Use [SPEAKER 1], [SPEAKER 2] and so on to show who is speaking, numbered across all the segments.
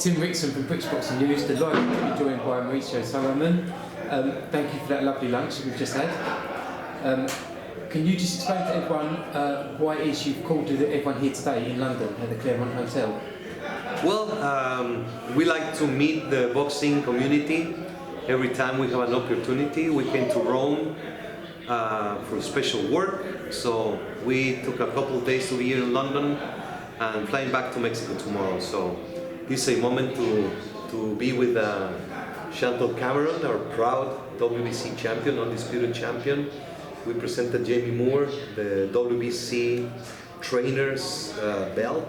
[SPEAKER 1] Tim Rickson from British Boxing News, delighted to be joined by Mauricio Sulaiman. Thank you for that lovely lunch we've just had. Can you just explain to everyone why it is you've called everyone here today in London at the Claremont Hotel?
[SPEAKER 2] Well, we like to meet the boxing community every time we have an opportunity. We came to Rome for special work, so we took a couple of days to be here in London and flying back to Mexico tomorrow. So this is a moment to be with Chantelle Cameron, our proud WBC champion, undisputed champion. We presented Jamie Moore the WBC Trainer's belt,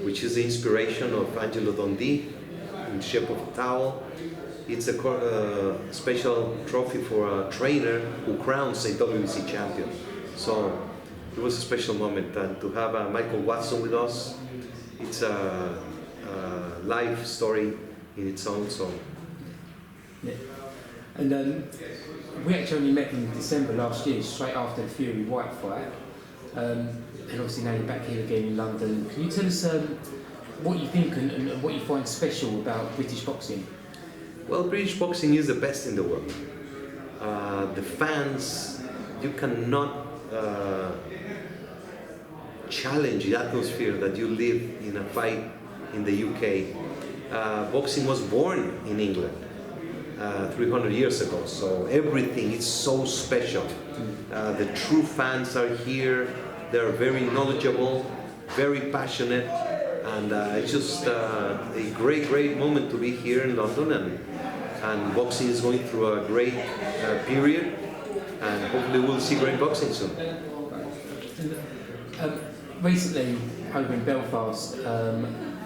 [SPEAKER 2] which is the inspiration of Angelo Dundee in the shape of a towel. It's a special trophy for a trainer who crowns a WBC champion. So it was a special moment, and to have Michael Watson with us, it's a life story in its own. So.
[SPEAKER 1] Yeah. And we actually only met in December last year, straight after the Fury White fight. And obviously now you're back here again in London. Can you tell us what you think and what you find special about British boxing?
[SPEAKER 2] Well, British boxing is the best in the world. The fans, you cannot challenge the atmosphere that you live in a fight in the UK. Boxing was born in England 300 years ago, so everything is so special. The true fans are here. They're very knowledgeable, very passionate, and it's just a great moment to be here in London, and boxing is going through a great period, and hopefully we'll see great boxing soon.
[SPEAKER 1] Recently, over in Belfast,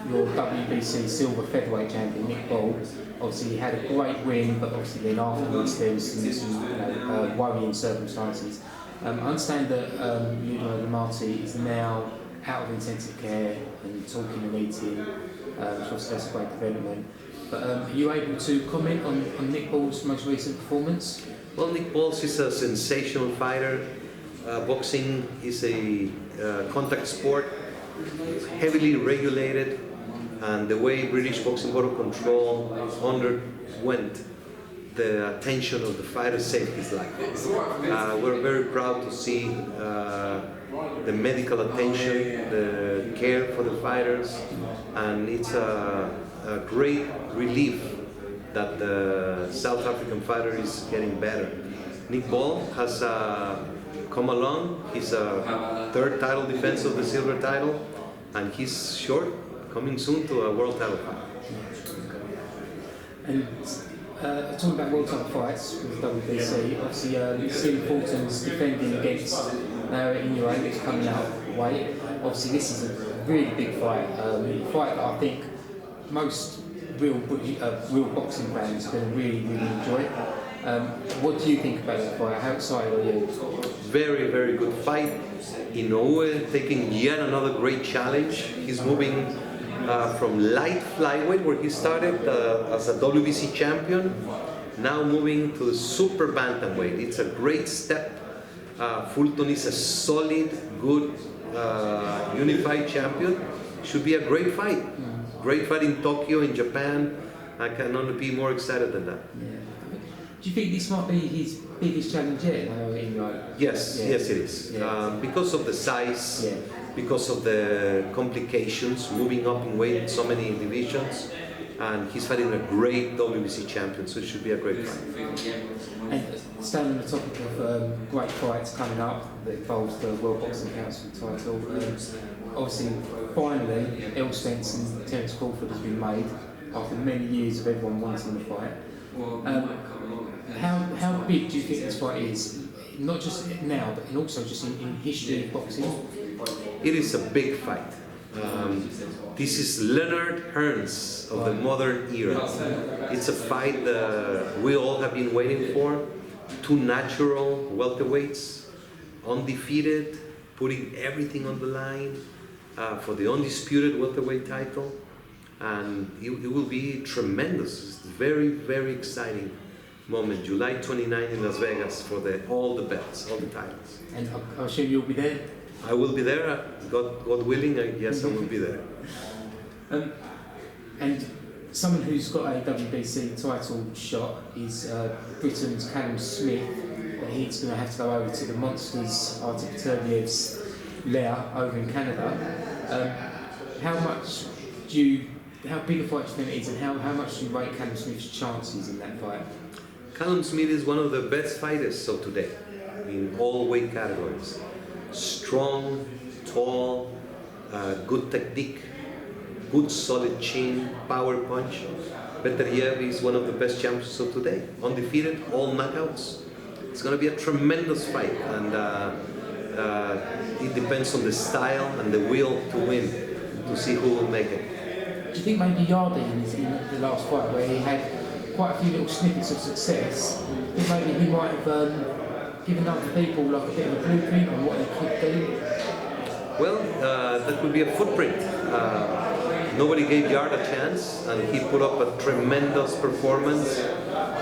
[SPEAKER 1] your WBC silver featherweight champion Nick Ball, obviously he had a great win, but obviously then afterwards there was some worrying circumstances. I understand that Lamarty is now out of intensive care and talking and eating, so that's a great development. But are you able to comment on Nick Ball's most recent performance?
[SPEAKER 2] Well, Nick Ball is a sensational fighter. Boxing is a contact sport, heavily regulated, and the way British Boxing Board of Control underwent the attention of the fighter's safety is like this. We're very proud to see the medical attention, the care for the fighters, and it's a great relief that the South African fighter is getting better. Nick Ball has come along. He's a third title defense of the silver title, and he's coming soon to a world title fight.
[SPEAKER 1] And talking about world title fights with WBC, obviously Steve Fulton's defending against Inoue, which is coming out of weight. Obviously this is a really big fight, a fight that I think most real boxing fans are going to really enjoy. What do you think about that fight? How excited are you?
[SPEAKER 2] Very good fight. Inoue taking yet another great challenge. He's moving from light flyweight, where he started as a WBC champion, now moving to the super bantamweight. It's a great step. Fulton is a solid, good, unified champion. Should be a great fight. Great fight in Tokyo, in Japan. I cannot be more excited than that.
[SPEAKER 1] Yeah. Do you think this might be his biggest challenge yet?
[SPEAKER 2] Yes, it is. Yeah. Because of the size, because of the complications, moving up in weight in so many divisions, and he's fighting a great WBC champion, so it should be a great fight.
[SPEAKER 1] And staying on the topic of great fights coming up that involves the World Boxing Council title, obviously, finally, Errol Spence and Terence Crawford has been made after many years of everyone wanting the fight. How big do you think this fight is? Not just now, but also just in history of boxing?
[SPEAKER 2] It is a big fight. This is Leonard Hearns of the modern era. It's a fight we all have been waiting for. Two natural welterweights, undefeated, putting everything on the line for the undisputed welterweight title. And it will be tremendous. It's very exciting moment, July 29 in Las Vegas, for all the belts, all the titles.
[SPEAKER 1] And I assume you'll be there?
[SPEAKER 2] I will be there, God willing, yes, I will be there.
[SPEAKER 1] And someone who's got a WBC title shot is Britain's Callum Smith, but he's going to have to go over to the Monsters, Artur Beterbiev's lair over in Canada. How big a fight do you think it is, and how much do you rate Callum Smith's chances in that fight?
[SPEAKER 2] Callum Smith is one of the best fighters of today in all weight categories. Strong, tall, good technique, good solid chin, power punch. Beterbiev is one of the best champions of today. Undefeated, all knockouts. It's going to be a tremendous fight, and it depends on the style and the will to win, to see who will make it.
[SPEAKER 1] Do you think maybe Yardy in the last fight, where he had quite a few little snippets of success, that maybe he might have given other people like a bit of a blueprint on what they could do?
[SPEAKER 2] Well, that could be a footprint. Nobody gave Yard a chance, and he put up a tremendous performance.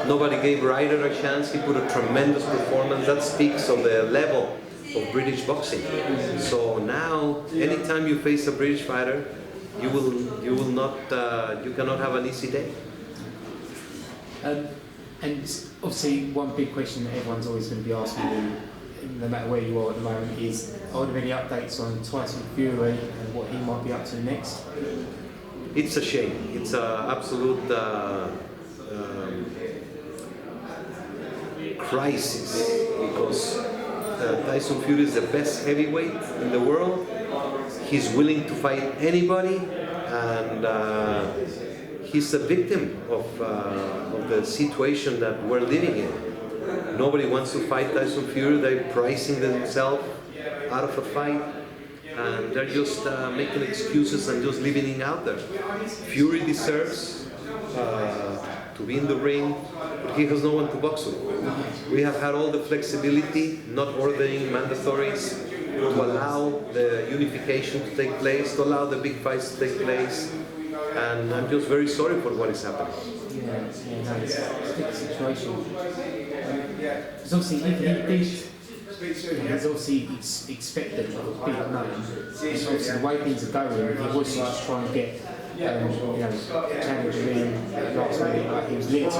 [SPEAKER 2] Nobody gave Ryder a chance, he put a tremendous performance. That speaks of the level of British boxing. So now, anytime you face a British fighter, you cannot have an easy day.
[SPEAKER 1] And obviously, one big question that everyone's always going to be asking you, no matter where you are at the moment, is: are there any updates on Tyson Fury and what he might be up to next?
[SPEAKER 2] It's a shame. It's an absolute crisis, because Tyson Fury is the best heavyweight in the world. He's willing to fight anybody, and he's a victim of the situation that we're living in. Nobody wants to fight Tyson Fury. They're pricing themselves out of a fight, and they're just making excuses and just leaving it out there. Fury deserves to be in the ring, but he has no one to box with. We have had all the flexibility, not ordering mandatories, to allow the unification to take place, to allow the big fights to take place, and I'm just very sorry for what is happening.
[SPEAKER 1] Yeah, no, it's a sticky situation. Because obviously, he's obviously expected of a big name, and obviously the way things are going, he was just trying to get challenging in last minute, like he was linked to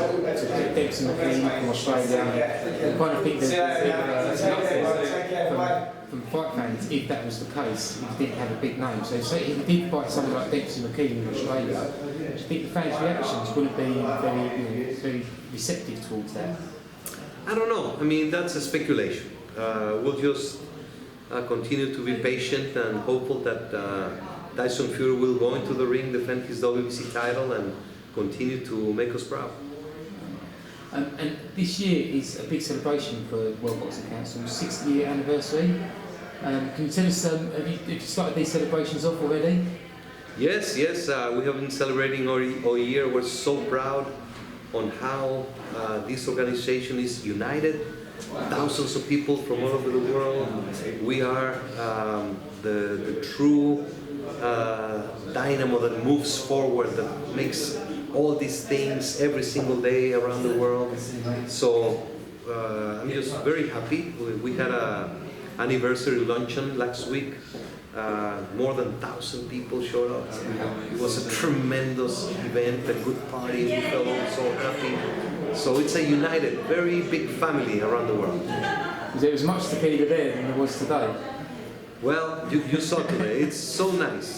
[SPEAKER 1] Dempsey McLean from Australia. I kind of think there's an uproar from fight fans if that was the case, if he didn't have a big name. So if he did fight someone like Dempsey McLean in Australia, do you think the fans' reactions wouldn't be very receptive towards that?
[SPEAKER 2] I don't know. I mean, that's a speculation. We'll just continue to be patient and hopeful that Tyson Fury will go into the ring, defend his WBC title, and continue to make us proud.
[SPEAKER 1] And this year is a big celebration for World Boxing Council's 60th anniversary. Can you tell us, have you started these celebrations off already?
[SPEAKER 2] Yes, we have been celebrating all year. We're so proud on how this organization is united. Thousands of people from all over the world. We are the true dynamo that moves forward, that makes all these things every single day around the world. So I'm just very happy. We had an anniversary luncheon last week. More than 1,000 people showed up. It was a tremendous event, a good party. We felt all so happy. So it's a united, very big family around the world.
[SPEAKER 1] There was much tequila there than there was today.
[SPEAKER 2] Well, you saw today. It's so nice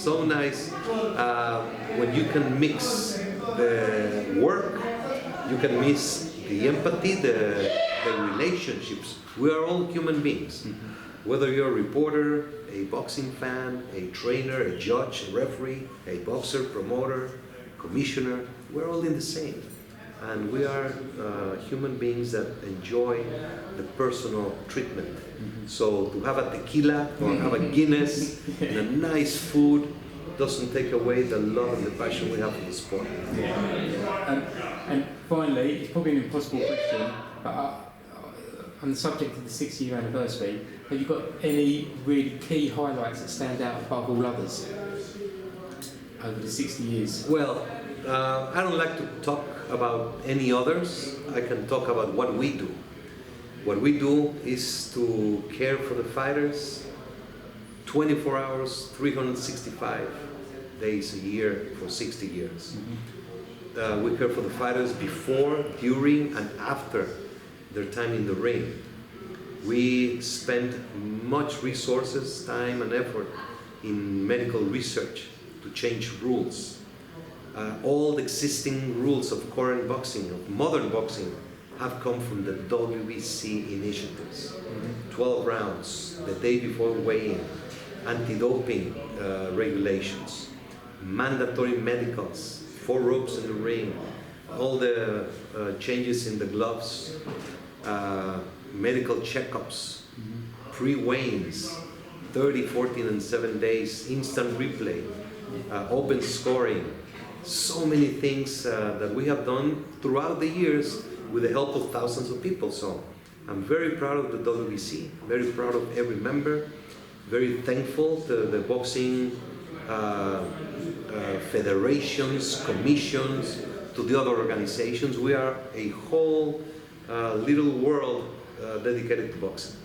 [SPEAKER 2] when you can mix the work, you can mix the empathy, the relationships. We are all human beings. Whether you're a reporter, a boxing fan, a trainer, a judge, a referee, a boxer, promoter, commissioner, we're all in the same. And we are human beings that enjoy the personal treatment. So to have a tequila or have a Guinness and a nice food doesn't take away the love and the passion we have for the sport.
[SPEAKER 1] And finally, it's probably an impossible question, but on the subject of the 6-year anniversary, have you got any really key highlights that stand out above all others over the 60 years?
[SPEAKER 2] Well, I don't like to talk about any others. I can talk about what we do. What we do is to care for the fighters 24 hours, 365 days a year for 60 years. we care for the fighters before, during, and after their time in the ring. We spend much resources, time, and effort in medical research to change rules. All the existing rules of current boxing, of modern boxing, have come from the WBC initiatives. 12 rounds, the day before weigh-in, anti-doping regulations, mandatory medicals, 4 ropes in the ring, all the changes in the gloves, medical checkups, pre-weigh-ins, 30, 14, and 7 days, instant replay, open scoring, so many things that we have done throughout the years with the help of thousands of people. So I'm very proud of the WBC, very proud of every member, very thankful to the boxing federations, commissions, to the other organizations. We are a whole little world dedicated to boxing.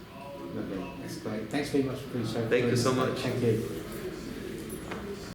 [SPEAKER 1] Lovely. That's great. Thanks very much for your show.
[SPEAKER 2] Thank you so much.
[SPEAKER 1] Thank you.